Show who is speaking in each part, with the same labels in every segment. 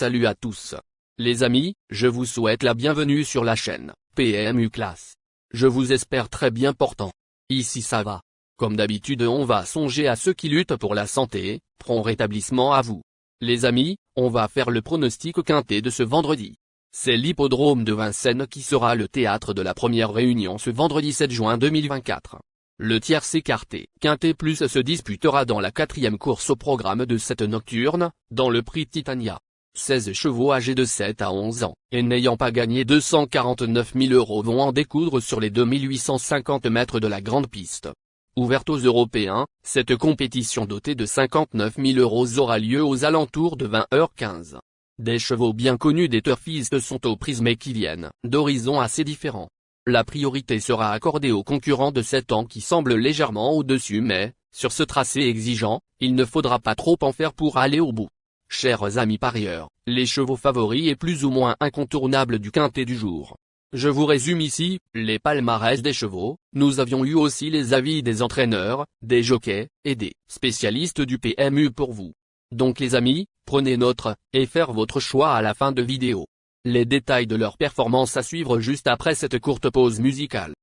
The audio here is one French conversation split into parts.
Speaker 1: Salut à tous. Les amis, je vous souhaite la bienvenue sur la chaîne PMU Classe. Je vous espère très bien portant. Ici ça va. Comme d'habitude on va songer à ceux qui luttent pour la santé, prompt rétablissement à vous. Les amis, on va faire le pronostic quintet de ce vendredi. C'est l'hippodrome de Vincennes qui sera le théâtre de la première réunion ce vendredi 7 juin 2024. Le tiercé quartet quintet plus se disputera dans la 4e course au programme de cette nocturne, dans le prix Titania. 16 chevaux âgés de 7 à 11 ans, et n'ayant pas gagné 249 000 € vont en découdre sur les 2850 mètres de la grande piste. Ouverte aux Européens, cette compétition dotée de 59 000 € aura lieu aux alentours de 20h15. Des chevaux bien connus des turfistes sont aux prises mais qui viennent d'horizons assez différents. La priorité sera accordée aux concurrents de 7 ans qui semblent légèrement au-dessus mais, sur ce tracé exigeant, il ne faudra pas trop en faire pour aller au bout. Chers amis parieurs, les chevaux favoris et plus ou moins incontournables du quintet du jour. Je vous résume ici, les palmarès des chevaux, nous avions eu aussi les avis des entraîneurs, des jockeys, et des spécialistes du PMU pour vous. Donc les amis, prenez note, et faire votre choix à la fin de vidéo. Les détails de leur performance à suivre juste après cette courte pause musicale.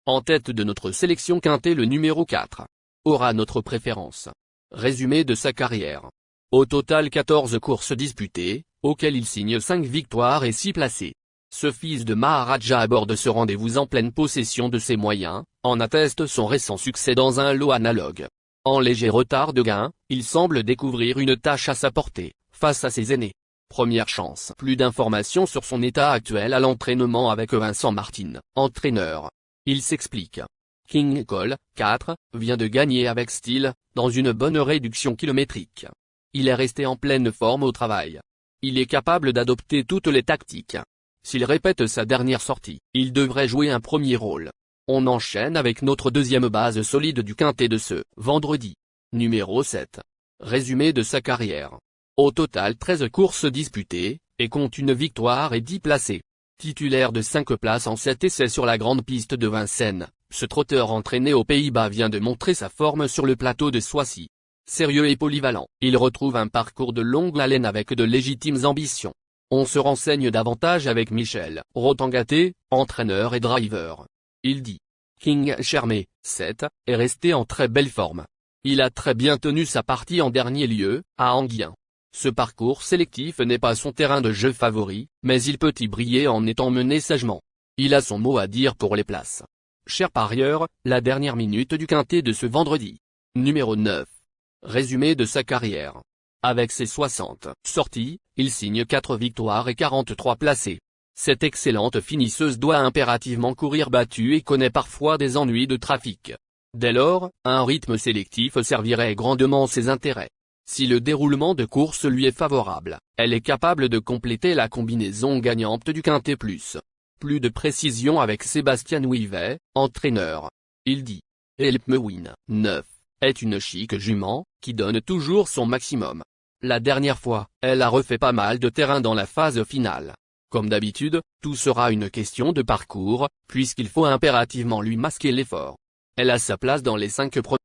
Speaker 1: En tête de notre sélection quintet le numéro 4. Aura notre préférence. Résumé de sa carrière. Au total 14 courses disputées, auxquelles il signe 5 victoires et 6 placés. Ce fils de Maharaja aborde ce rendez-vous en pleine possession de ses moyens, en atteste son récent succès dans un lot analogue. En léger retard de gain, il semble découvrir une tâche à sa portée, face à ses aînés. Première chance. Plus d'informations sur son état actuel à l'entraînement avec Vincent Martin, entraîneur. Il s'explique. King Cole, 4, vient de gagner avec style, dans une bonne réduction kilométrique. Il est resté en pleine forme au travail. Il est capable d'adopter toutes les tactiques. S'il répète sa dernière sortie, il devrait jouer un premier rôle. On enchaîne avec notre deuxième base solide du quintet de ce vendredi. Numéro 7. Résumé de sa carrière. Au total 13 courses disputées, et compte une victoire et 10 placés. Titulaire de 5 places en 7 essais sur la grande piste de Vincennes, ce trotteur entraîné aux Pays-Bas vient de montrer sa forme sur le plateau de Soissy. Sérieux et polyvalent, il retrouve un parcours de longue haleine avec de légitimes ambitions. On se renseigne davantage avec Michel Rotangaté, entraîneur et driver. Il dit. King Chermé, 7, est resté en très belle forme. Il a très bien tenu sa partie en dernier lieu, à Anguien. Ce parcours sélectif n'est pas son terrain de jeu favori, mais il peut y briller en étant mené sagement. Il a son mot à dire pour les places. Chers parieurs, la dernière minute du quintet de ce vendredi. Numéro 9. Résumé de sa carrière. Avec ses 60 sorties, il signe 4 victoires et 43 placés. Cette excellente finisseuse doit impérativement courir battue et connaît parfois des ennuis de trafic. Dès lors, un rythme sélectif servirait grandement ses intérêts. Si le déroulement de course lui est favorable, elle est capable de compléter la combinaison gagnante du quintet plus. Plus de précision avec Sébastien Ouivet, entraîneur. Il dit. Help Me Win, 9, est une chic jument, qui donne toujours son maximum. La dernière fois, elle a refait pas mal de terrain dans la phase finale. Comme d'habitude, tout sera une question de parcours, puisqu'il faut impérativement lui masquer l'effort. Elle a sa place dans les 5 premiers.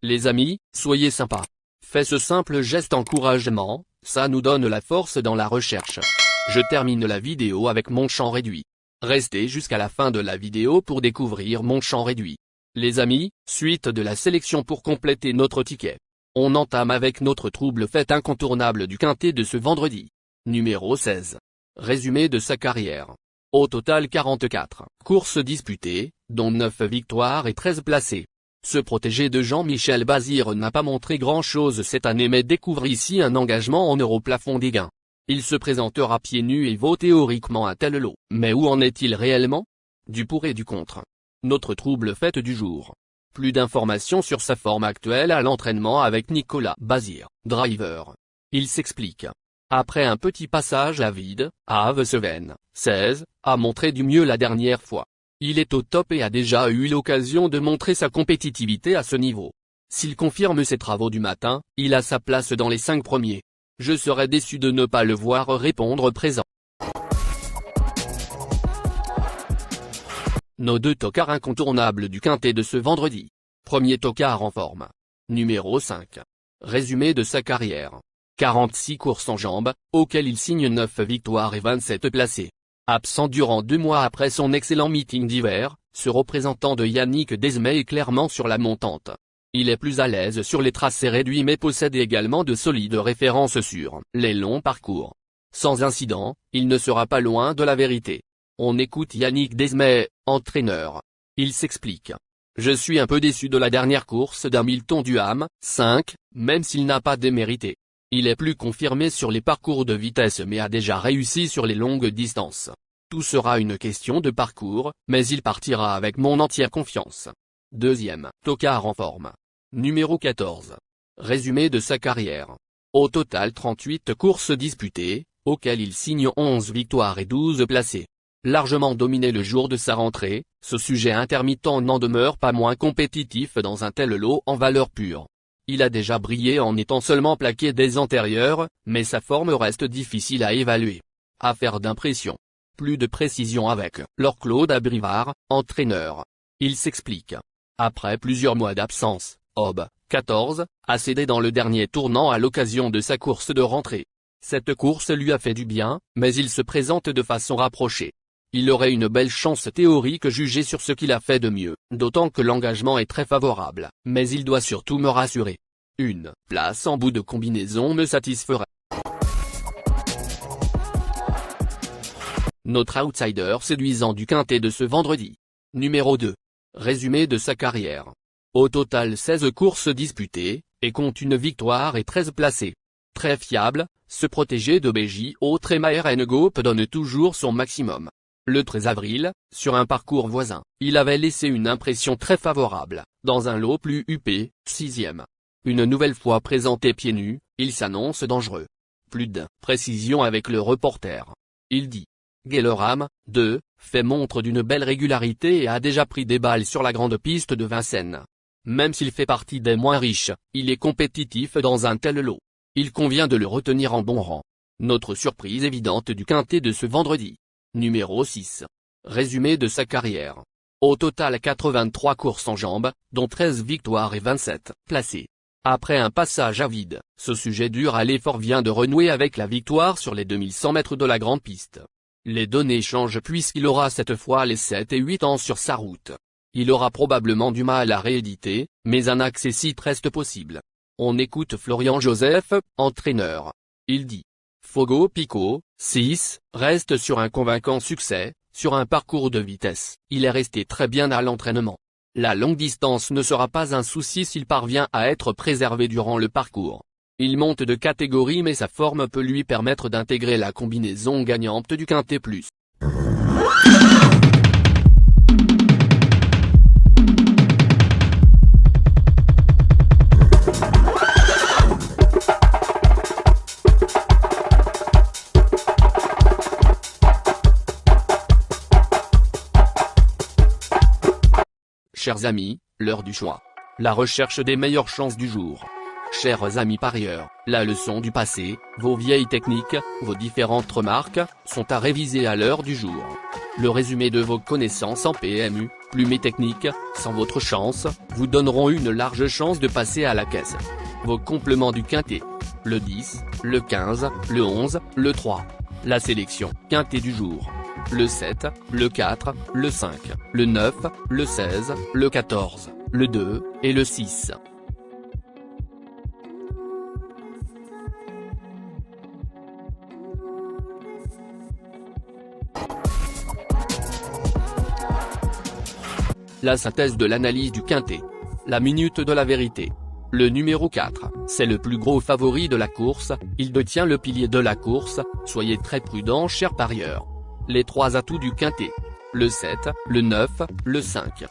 Speaker 1: Les amis, soyez sympas. Faites ce simple geste encouragement, ça nous donne la force dans la recherche. Je termine la vidéo avec mon champ réduit. Restez jusqu'à la fin de la vidéo pour découvrir mon champ réduit. Les amis, suite de la sélection pour compléter notre ticket. On entame avec notre trouble fête incontournable du quintet de ce vendredi. Numéro 16. Résumé de sa carrière. Au total 44 courses disputées, dont 9 victoires et 13 placés. Ce protégé de Jean-Michel Bazir n'a pas montré grand-chose cette année mais découvre ici un engagement en euro-plafond des gains. Il se présentera pieds nus et vaut théoriquement un tel lot. Mais où en est-il réellement? Du pour et du contre. Notre trouble fête du jour. Plus d'informations sur sa forme actuelle à l'entraînement avec Nicolas Bazir, driver. Il s'explique. Après un petit passage à vide, à Aveseven, 16, a montré du mieux la dernière fois. Il est au top et a déjà eu l'occasion de montrer sa compétitivité à ce niveau. S'il confirme ses travaux du matin, il a sa place dans les 5 premiers. Je serais déçu de ne pas le voir répondre présent. Nos 2 tocards incontournables du quintet de ce vendredi. Premier tocard en forme. Numéro 5. Résumé de sa carrière. 46 courses en jambes, auxquelles il signe 9 victoires et 27 placés. Absent durant 2 mois après son excellent meeting d'hiver, ce représentant de Yannick Desmay est clairement sur la montante. Il est plus à l'aise sur les tracés réduits mais possède également de solides références sur les longs parcours. Sans incident, il ne sera pas loin de la vérité. On écoute Yannick Desmay, entraîneur. Il s'explique. Je suis un peu déçu de la dernière course d'Hamilton Duham, 5, même s'il n'a pas démérité. Il est plus confirmé sur les parcours de vitesse mais a déjà réussi sur les longues distances. Tout sera une question de parcours, mais il partira avec mon entière confiance. Deuxième tocard en forme. Numéro 14. Résumé de sa carrière. Au total 38 courses disputées, auxquelles il signe 11 victoires et 12 placés. Largement dominé le jour de sa rentrée, ce sujet intermittent n'en demeure pas moins compétitif dans un tel lot en valeur pure. Il a déjà brillé en étant seulement plaqué des antérieurs, mais sa forme reste difficile à évaluer. Affaire d'impression. Plus de précision avec Laure-Claude Abrivard, entraîneur. Il s'explique. Après plusieurs mois d'absence, Ob, 14, a cédé dans le dernier tournant à l'occasion de sa course de rentrée. Cette course lui a fait du bien, mais il se présente de façon rapprochée. Il aurait une belle chance théorique jugée sur ce qu'il a fait de mieux, d'autant que l'engagement est très favorable, mais il doit surtout me rassurer. Une place en bout de combinaison me satisferait. Notre outsider séduisant du quintet de ce vendredi. Numéro 2. Résumé de sa carrière. Au total 16 courses disputées, et compte une victoire et 13 placés. Très fiable, ce protégé de BJ Autrema RN Group donne toujours son maximum. Le 13 avril, sur un parcours voisin, il avait laissé une impression très favorable, dans un lot plus huppé, 6e. Une nouvelle fois présenté pieds nus, il s'annonce dangereux. Plus de précision avec le reporter. Il dit. Guellerham, 2, fait montre d'une belle régularité et a déjà pris des balles sur la grande piste de Vincennes. Même s'il fait partie des moins riches, il est compétitif dans un tel lot. Il convient de le retenir en bon rang. Notre surprise évidente du quintet de ce vendredi. Numéro 6. Résumé de sa carrière. Au total 83 courses en jambes, dont 13 victoires et 27 placés. Après un passage à vide, ce sujet dur à l'effort vient de renouer avec la victoire sur les 2100 mètres de la grande piste. Les données changent puisqu'il aura cette fois les 7 et 8 ans sur sa route. Il aura probablement du mal à rééditer, mais un accessite reste possible. On écoute Florian Joseph, entraîneur. Il dit. Fogo Pico, 6, reste sur un convaincant succès, sur un parcours de vitesse. Il est resté très bien à l'entraînement. La longue distance ne sera pas un souci s'il parvient à être préservé durant le parcours. Il monte de catégorie mais sa forme peut lui permettre d'intégrer la combinaison gagnante du quintet plus. Chers amis, l'heure du choix. La recherche des meilleures chances du jour. Chers amis parieurs, la leçon du passé, vos vieilles techniques, vos différentes remarques, sont à réviser à l'heure du jour. Le résumé de vos connaissances en PMU, plumes et techniques, sans votre chance, vous donneront une large chance de passer à la caisse. Vos compléments du quintet. Le 10, le 15, le 11, le 3. La sélection quintet du jour. Le 7, le 4, le 5, le 9, le 16, le 14, le 2, et le 6. La synthèse de l'analyse du quintet. La minute de la vérité. Le numéro 4, c'est le plus gros favori de la course, il détient le pilier de la course, soyez très prudents chers parieurs. Les 3 atouts du quintet. Le 7, le 9, le 5.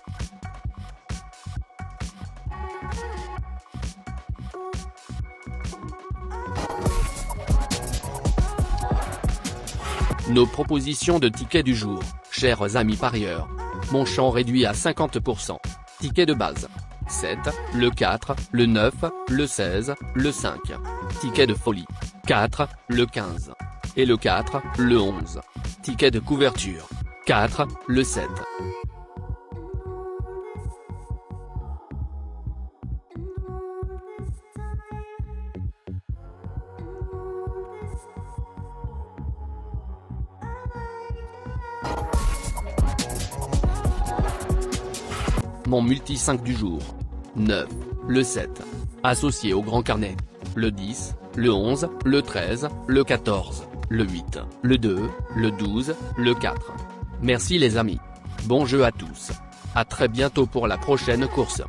Speaker 1: Nos propositions de tickets du jour, chers amis parieurs. Mon champ réduit à 50%. Ticket de base. 7, le 4, le 9, le 16, le 5. Ticket de folie. 4, le 15. Et le 4, le 11. Ticket de couverture. 4, le 7. Mon multi 5 du jour. 9. Le 7. Associé au grand carnet. Le 10, le 11, le 13, le 14, le 8, le 2, le 12, le 4. Merci les amis. Bon jeu à tous. À très bientôt pour la prochaine course.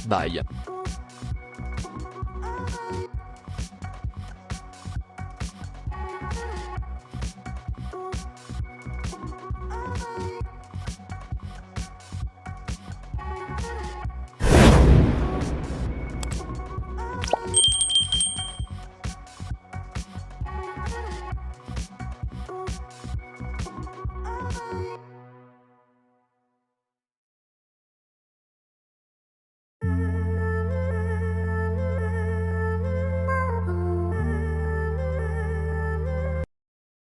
Speaker 1: Bye.